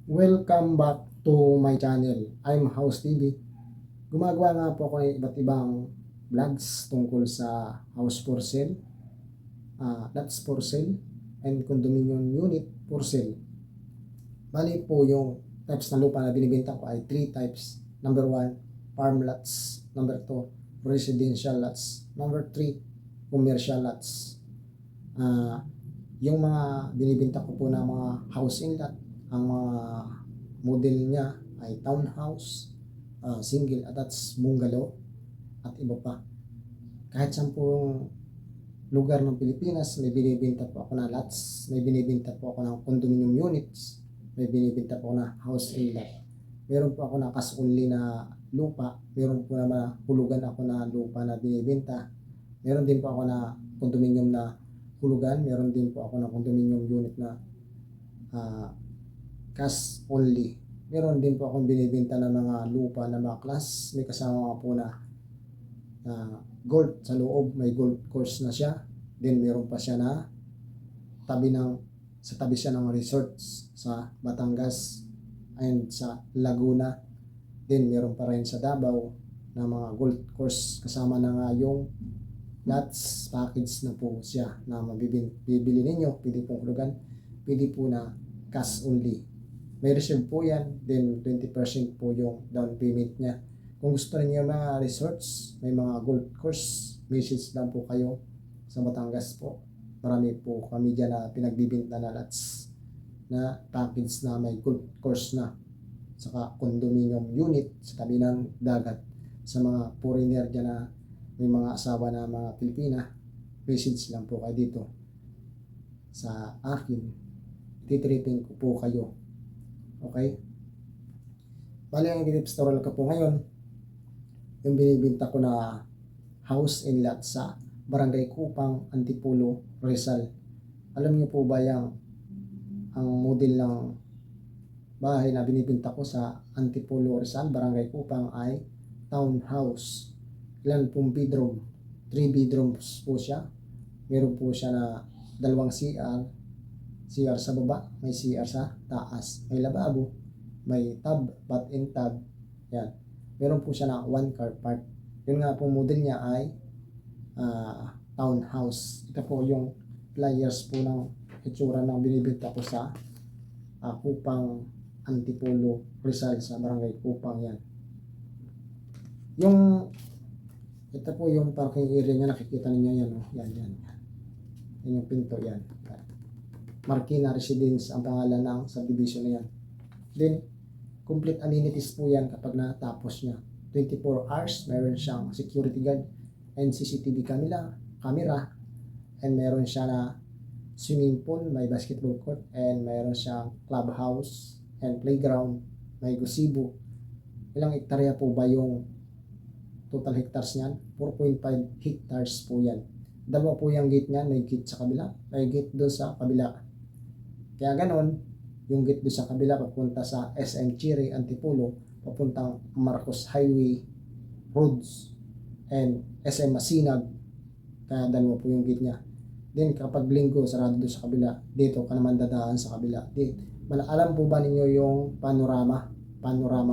Welcome back to my channel. I'm House TV. Gumagawa nga po ako ng iba't ibang vlogs tungkol sa house for sale, lots for sale, and condominium unit for sale. Bali po yung types ng lupa na binibenta ko ay 3 types. Number 1, farm lots. Number 2, residential lots. Number 3, commercial lots. Yung mga binibenta ko po na mga house in lot, ang mga model niya ay townhouse, single attached bungalow, at iba pa. Kahit saan pong lugar ng Pilipinas, may binibenta po ako na lots, may binibenta po ako ng condominium units, may binibenta po ako na house in lot. Meron po ako na cash only na lupa, meron po na hulugan ako na lupa na binibenta. Meron din po ako na condominium na hulugan, meron din po ako na condominium unit na cash only. Meron din po akong binibenta ng mga lupa na mga class, may kasama po na gold sa loob, may gold course na siya. Then meron pa siya na sa tabi siya ng resorts sa Batangas and sa Laguna. Then meron pa rin sa Davao na mga gold course, kasama na nga yung lots package na po siya na bibili ninyo. Pwede pong hulugan, pwede po na cash only. May reserve po yan, then 20% po yung down payment niya. Kung gusto niyo mga resorts, may mga gold course, message lang po kayo sa Batangas po. Marami po kami dyan na pinagbibinta na lots na package na may gold course na, saka condominium unit sa tabi ng dagat. Sa mga foreigner dyan na may mga asawa na mga Pilipina, message lang po kayo dito sa akin, titripping ko po kayo. Okay? Bali, ang tips tutorial ko po ngayon, yung binibinta ko na house and lot sa Barangay Cupang, Antipolo, Rizal. Alam niyo po ba ang model ng bahay na binibinta ko sa Antipolo, Rizal, Barangay Cupang ay townhouse. Ilan pong bedroom? 3 bedrooms po siya. Meron po siya na 2 CR sa baba, may CR sa taas, may lababo, may tub, bath and tub. Yan. Meron po siya na 1 car park. Yun nga po model niya ay townhouse. Ito po yung flyers po ng itsura ng binibenta ko sa Cupang, Antipolo, Rizal, sa Barangay Cupang. Yan. Ito po yung parking area niya, nakikita niyo yan. Oh. Yan. Yan yung pinto yan. Marikina Residence ang pangalan ng subdivision na yan. Then, complete amenities po yan kapag natapos niya. 24 hours, meron siyang security guard and CCTV camera, and meron siya na swimming pool, may basketball court, and meron siyang clubhouse and playground, may gazebo. Ilang hektarya po ba yung total hectares niyan? 4.5 hectares po yan. Dalawa po yung gate niyan, may gate sa kabila, may gate doon sa kabila. Kaya ganon, yung gate doon sa kabila papunta sa SM Chiri, Antipolo, papuntang Marcos Highway Roads and SM Masinag. Kaya dalawa po yung gate niya. Then kapag linggo, sarado doon sa kabila. Dito ka naman dadaan sa kabila. Alam po ba ninyo yung panorama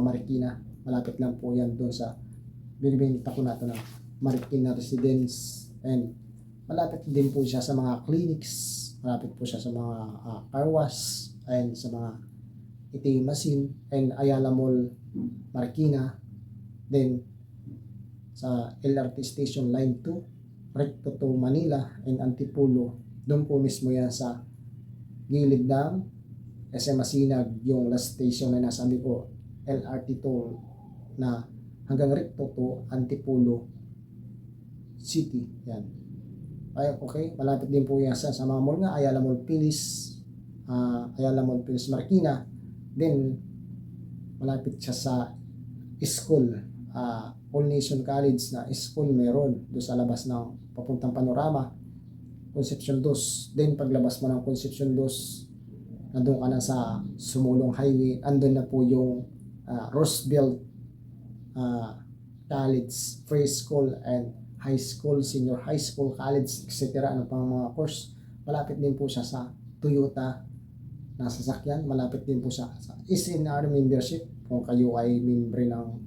Marikina? Malapit lang po yan doon sa binibinta ko na ito na Marikina Residence, and malapit din po siya sa mga clinics, malapit po siya sa mga car wash, and sa mga ATM machine, and Ayala Mall, Marikina. Then sa LRT Station Line 2, recto to Manila and Antipolo. Doon po mismo yan sa gilid ng SM Masinag, yung last station na nasabi ko, LRT toll na hanggang recto to Antipolo City. Yan. Ay, okay, malapit din po yan sa mga mall nga, Ayala Mall Pilis, Marikina. Then malapit siya sa school, All Nation College na school, meron doon sa labas ng papuntang Panorama, Concepcion 2. Then paglabas mo ng Concepcion 2, nandun ka na sa Sumulong Highway, andun na po yung Roosevelt College, Preschool and High School, Senior High School, College, etc. Ano pang mga course. Malapit din po siya sa Toyota nasasakyan, malapit din po sa SNR membership. Kung kayo ay member ng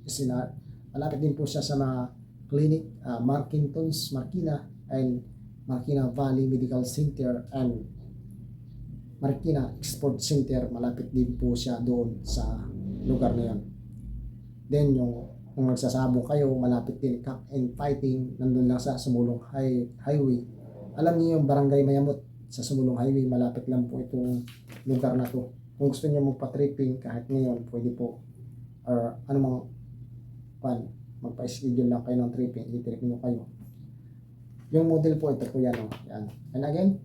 SNR, malapit din po siya sa mga clinic, Markingtons, Marikina, and Marikina Valley Medical Center and Marikina Export Center. Malapit din po siya doon sa lugar na yan. Then kung nagsasabong kayo, malapit din Cock and Fighting, nandun lang sa Sumulong Highway. Alam niyo yung Barangay Mayamot sa Sumulong Highway, malapit lang po itong lugar na to. Kung gusto niyo magpa-tripping kahit ngayon, pwede po, or anumang magpa-schedule lang kayo ng tripping, i-trip nyo kayo. Yung model po, ito po yan. Yan. And again,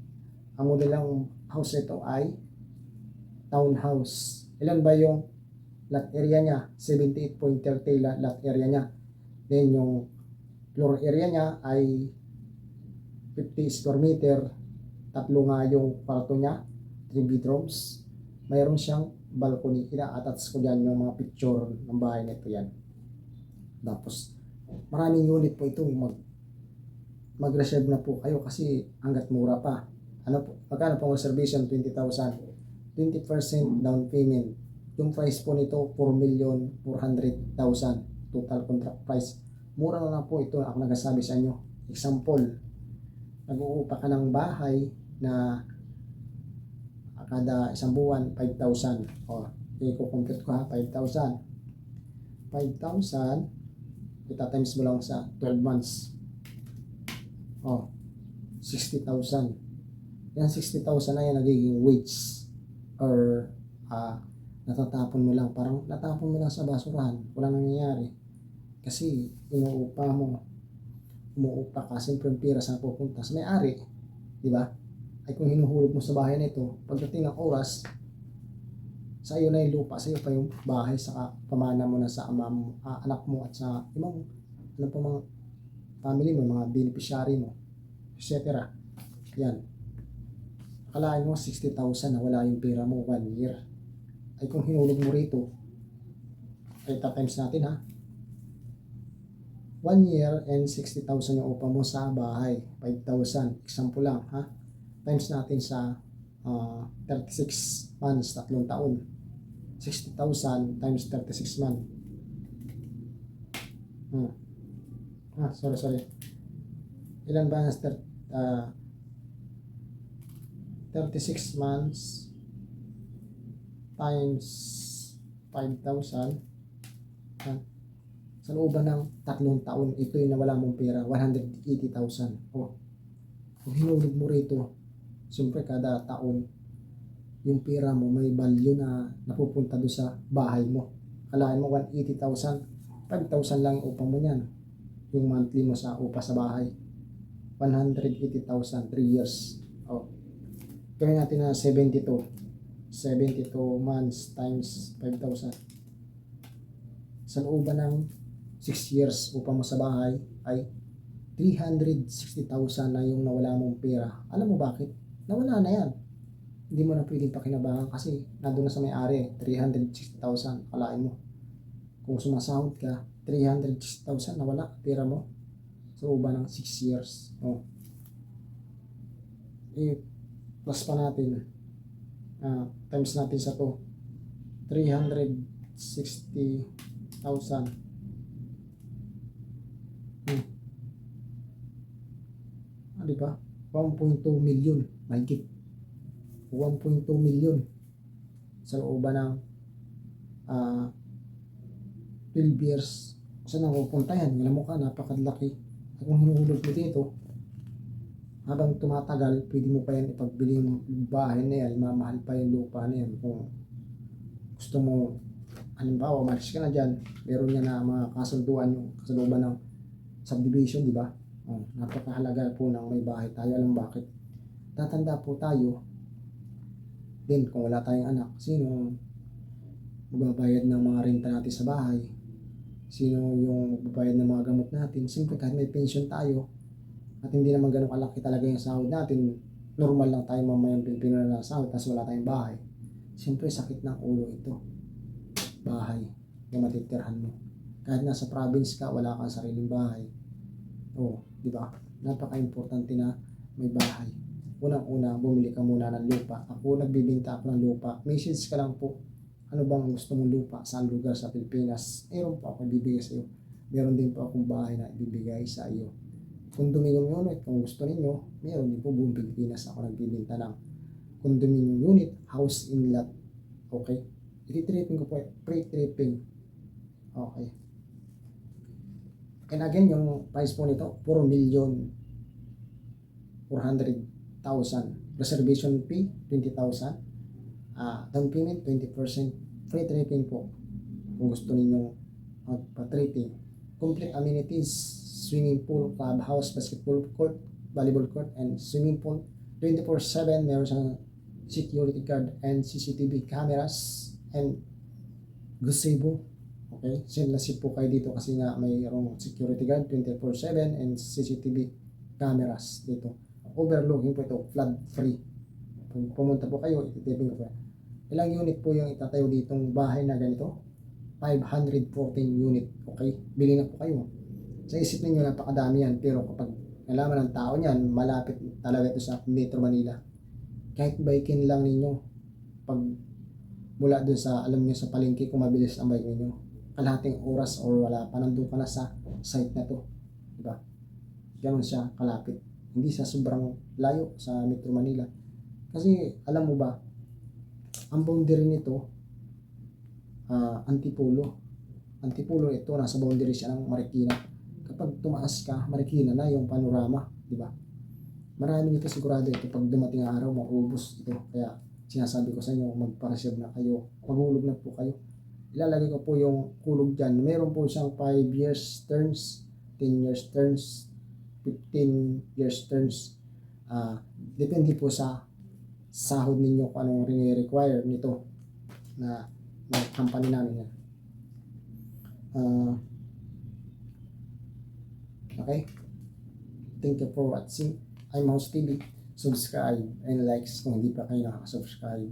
ang model ng house ito ay townhouse. Ilan ba yung lot area niya? 78.30 lot area niya. Then yung floor area niya ay 50 square meter. Tatlo nga yung kwarto niya, 3 bedrooms. Mayroon siyang balcony. Ina-attach ko dyan yung mga picture ng bahay nito yan. Tapos maraming unit po ito. Mag-reserve na po kayo kasi hanggat mura pa. Ano po? Magkano pong reservation? 20,000. 20% down payment. Yung price po nito, 4,400,000 total contract price. Mura na lang po ito. Ako nagsasabi sa inyo. Example, nag-uupa ka ng bahay na kada isang buwan, 5,000. O, i-compute ko ha, 5,000. 5,000, ita-times mo lang sa 12 months. O, 60,000. Yan 60,000 na yan nagiging wage or natatapon mo lang, parang natapon mo lang sa basurahan, wala nangyayari kasi umuupa ka, siyempre yung pira sa pupunta sa may-ari, di ba? Ay kung hinuhulog mo sa bahay na ito, pagdating ng oras sa iyo na yung lupa, sa iyo pa yung bahay, sa pamana mo na sa anak mo at sa ibang mga family mo, mga beneficiary mo, etc. Yan, akalain mo 60,000 na wala yung pera mo 1 year. Ay kung hinulog mo rito, ay times natin ha, 1 year and 60,000 yung upa mo sa bahay, 5,000, example lang ha, times natin sa 36 months, 3 taon, 60,000 times 36 months. Sorry. Ilan ba ang 36 months times 5,000 sa looban ng 3 taon, ito yung nawala mong pera, 180,000. Kung hinulog mo rito, siyempre kada taon yung pera mo may value na napupunta doon sa bahay mo. Kalahin mo 180,000, 5,000 lang yung upa mo niyan, yung monthly mo sa upa sa bahay, 180,000, 3 years. Gawin natin na 72 months times 5,000. Sa looban ng 6 years upa mo sa bahay ay 360,000 na yung nawala mong pera. Alam mo bakit? Nawala na yan. Hindi mo na pwedeng pakinabangan kasi nandun na sa may-ari, 360,000. Kalain mo, kung sumasahod ka, 360,000 nawala pera mo sa looban ng 6 years. Plus pa natin, times natin sa to, 360,000. Diba? 1.2 million, mahigit 1.2 million sa looban ng 12 years. Saan na pupunta yan? Alam mo ka, napakadlaki. At kung hinuhulog mo dito, habang tumatagal, pwede mo pa yan ipagbili yung bahay na yan, mamahal pa yung lupa na yan. Kung gusto mo, halimbawa, malis ka na dyan, meron niya na mga kasunduan yung kasaluban ng subdivision, di ba? Napakahalaga po ng may bahay tayo. Alam bakit? Tatanda po tayo, din kung wala tayong anak, sino magbabayad ng mga renta natin sa bahay? Sino yung magbabayad ng mga gamot natin? Siyempre kahit may pension tayo, at hindi naman ganun kalaki talaga yung sahod natin, normal lang tayo mamayang Pilipino na sahod, tapos wala tayong bahay. Siyempre sakit ng ulo ito. Bahay yung matitirhan mo. Kahit nasa province ka, wala kang sariling bahay. Di ba? Napaka-importante na may bahay. unang-una, bumili ka muna ng lupa. Ako, nagbibinta ako ng lupa. Message ka lang po, ano bang gusto mong lupa, saan lugar sa Pilipinas. Meron po ako ibibigay sa iyo. Meron din po akong bahay na ibibigay sa iyo. Condominium unit, kung gusto ninyo, meron din po buong Pilipinas ako nagbibinta ng condominium unit, house in lot. Okay? I-tripping ko po, pre-tripping. Okay. And again, yung price po nito, 4,400,000. Reservation fee, 20,000. Down payment, 20%. Free tripping po. Kung gusto ninyong magpa-tripping. Complete amenities, swimming pool, clubhouse, basketball court, volleyball court, and swimming pool. 24/7, meron siyang security guard and CCTV cameras and gazebo. Okay, sinlasip po kayo dito kasi nga mayroong security guard 24/7 and CCTV cameras dito. Overlooking po ito, flood free. Kung pumunta po kayo, ititipin ko po. Ilang unit po yung itatayo ditong bahay na ganito? 514 unit. Okay, bili na po kayo. Sa isip ninyo napakadami yan, pero kapag nalaman ng tao niyan, malapit talaga ito sa Metro Manila. Kahit bikin lang ninyo, pag mula dun sa, alam niyo sa palengke kung mabilis ang bike ninyo, kalahating oras or wala pa, nandun ka na sa site na to. Diba? Ganun siya kalapit. Hindi sa sobrang layo sa Metro Manila. Kasi alam mo ba, ang boundary nito, Antipolo. Antipolo ito, nasa boundary siya ng Marikina. Kapag tumaas ka, Marikina na yung panorama. Diba? Marami nito sigurado ito pag dumating ang araw, maubos ito. Kaya sinasabi ko sa inyo, magpa-reserve na kayo. Maghulog na po kayo. Ilalagay ko po yung kulog dyan. Meron po siyang 5 years terms, 10 years terms, 15 years terms. Depende po sa sahod ninyo kung anong require nito na company namin yan. Okay? Thank you for watching. I'm House TV. Subscribe and likes kung hindi pa kayo nakaka-subscribe.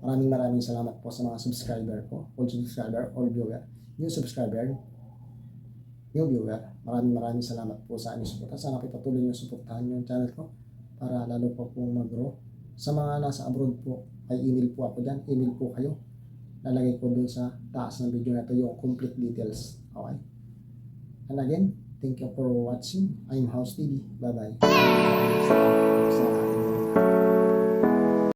Maraming salamat po sa mga subscriber ko, old subscriber, old viewer, new subscriber, new viewer. Maraming salamat po sa inyong suporta. Sana patuloy niyo suportahan yung channel ko para lalo po pong mag-grow. Sa mga nasa abroad po, ay email po ako dyan. Email po kayo. Lalagay ko dun sa taas ng video na ito yung complete details. Okay? And again, thank you for watching. I'm House TV. Bye-bye.